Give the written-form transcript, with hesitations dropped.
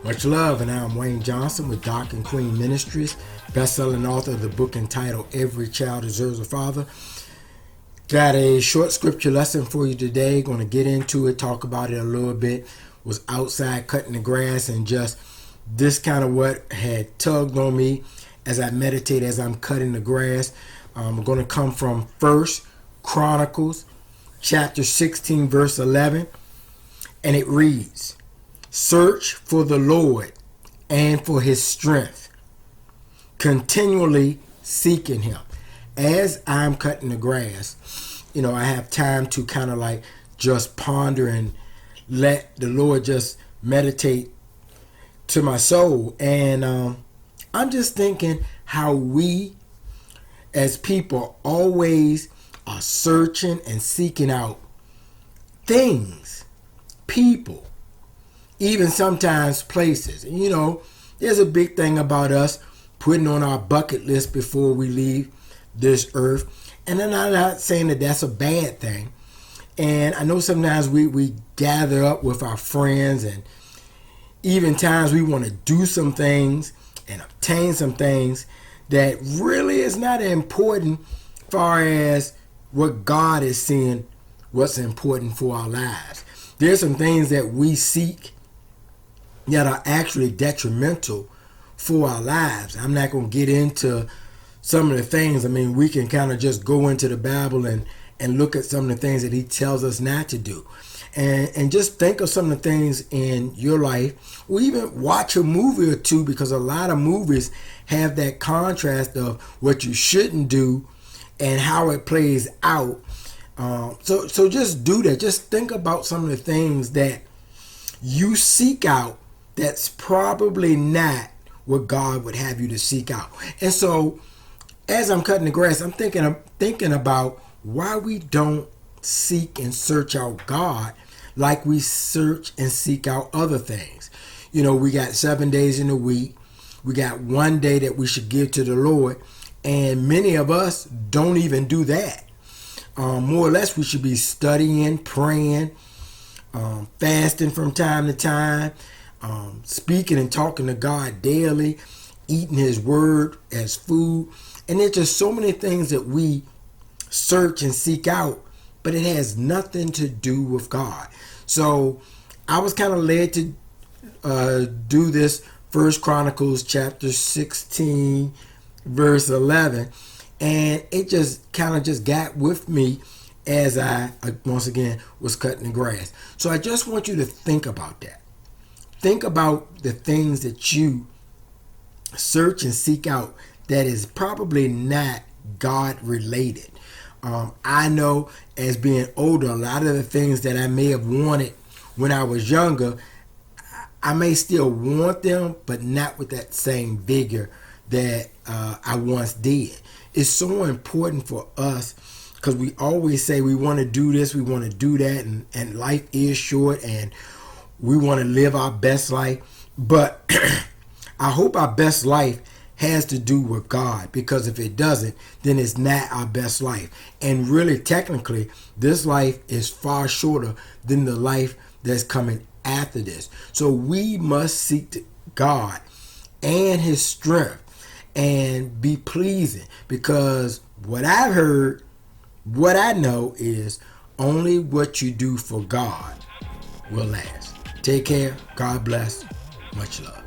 Much love, and I'm Wayne Johnson with Doc and Queen Ministries, best-selling author of the book entitled Every Child Deserves a Father. Got a short scripture lesson for you today. Going to get into it, talk about it a little bit. Was outside cutting the grass, and just this kind of what had tugged on me as I meditate, as I'm cutting the grass. I'm going to come from First Chronicles chapter 16, verse 11, and it reads, "Search for the Lord and for his strength, continually seeking him." As I'm cutting the grass, I have time to kind of like just ponder and let the Lord just meditate to my soul. And I'm just thinking how we as people always are searching and seeking out things, people, even sometimes places. There's a big thing about us putting on our bucket list before we leave this earth. And I'm not saying that that's a bad thing. And I know sometimes we gather up with our friends, and even times we want to do some things and obtain some things that really is not important far as what God is seeing, what's important for our lives. There's some things that we seek that are actually detrimental for our lives. I'm not going to get into some of the things. We can kind of just go into the Bible and look at some of the things that he tells us not to do. And just think of some of the things in your life, or even watch a movie or two, because a lot of movies have that contrast of what you shouldn't do and how it plays out. So just do that. Just think about some of the things that you seek out that's probably not what God would have you to seek out. And so as I'm cutting the grass, I'm thinking about why we don't seek and search out God like we search and seek out other things. We got 7 days in a week. We got one day that we should give to the Lord. And many of us don't even do that. More or less, we should be studying, praying, fasting from time to time, speaking and talking to God daily, eating his word as food. And there's just so many things that we search and seek out, but it has nothing to do with God. So I was kind of led to do this First Chronicles chapter 16, verse 11. And it just kind of just got with me as I, once again, was cutting the grass. So I just want you to think about that. Think about the things that you search and seek out that is probably not God related. I know as being older, a lot of the things that I may have wanted when I was younger, I may still want them, but not with that same vigor that I once did. It's so important for us, because we always say we want to do this, we want to do that, and life is short, and we want to live our best life. But I hope our best life has to do with God, because if it doesn't, then it's not our best life. And really, technically, this life is far shorter than the life that's coming after this. So we must seek God and his strength and be pleasing, because what I've heard, what I know is only what you do for God will last. Take care. God bless. Much love.